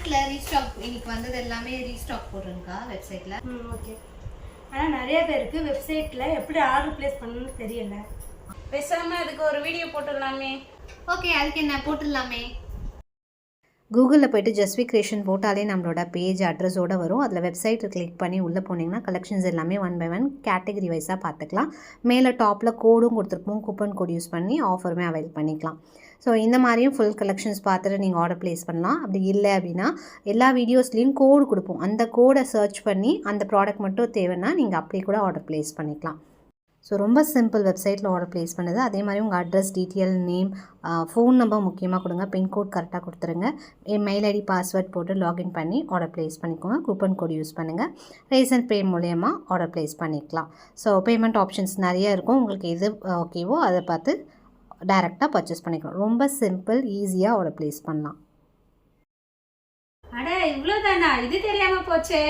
பேங்க்ல ரீஸ்டாக் இன்னைக்கு வந்தது எல்லாமே ரீஸ்டாக் போடுறேன்க்கா வெப்சைட்ல. ஓகே. ஆனால் நிறைய பேருக்கு வெப்சைட்டில் எப்படி ஆர்டர் ப்ளேஸ் பண்ணணும்னு தெரியல. பேசாமல் அதுக்கு ஒரு வீடியோ போட்டுடலாமே. ஓகே, அதுக்கு என்ன போட்டுடலாமே. கூகுளில் போய்ட்டு ஜஸ்வி கிரியேஷன் போட்டாலே நம்மளோட பேஜ் அட்ரஸோடு வரும். அதில் வெப்சைட்டை கிளிக் பண்ணி உள்ளே போனீங்கன்னா கலெக்ஷன்ஸ் எல்லாமே 1 by 1 கேட்டகரி வைஸாக பார்த்துக்கலாம். மேலே டாப்பில் கோடும் கொடுத்துருப்போம். கூப்பன் கோட் யூஸ் பண்ணி ஆஃபருமே அவைல் பண்ணிக்கலாம். ஸோ இந்த மாதிரியும் ஃபுல் கலெக்ஷன்ஸ் பார்த்துட்டு நீங்கள் ஆர்டர் ப்ளேஸ் பண்ணலாம். அப்படி இல்லை அப்படின்னா எல்லா வீடியோஸ்லேயும் கோடு கொடுப்போம். அந்த கோடை சர்ச் பண்ணி அந்த ப்ராடக்ட் மட்டும் தேவைன்னா நீங்கள் அப்படி கூட ஆர்டர் ப்ளேஸ் பண்ணிக்கலாம். ஸோ ரொம்ப சிம்பிள் வெப்சைட்டில் ஆர்டர் ப்ளேஸ் பண்ணுது. அதே மாதிரி உங்கள் address, detail, name, phone number முக்கியமாக கொடுங்க. பின்கோட் கரெக்டாக கொடுத்துருங்க. மெயில் ஐடி, பாஸ்வேர்ட் போட்டு லாகின் பண்ணி ஆர்டர் ப்ளேஸ் பண்ணிக்கோங்க. கூப்பன் கோட் யூஸ் பண்ணுங்கள். ரேசன் பே மூலயமா ஆர்டர் ப்ளேஸ் பண்ணிக்கலாம். ஸோ பேமெண்ட் ஆப்ஷன்ஸ் நிறைய இருக்கும். உங்களுக்கு எது ஓகேவோ அதை பார்த்து டைரெக்டாக பர்ச்சேஸ் பண்ணிக்கலாம். ரொம்ப சிம்பிள், ஈஸியாக ஆர்டர் ப்ளேஸ் பண்ணலாம். அட இவ்வளோதானா? இது தெரியாமல் போச்சே.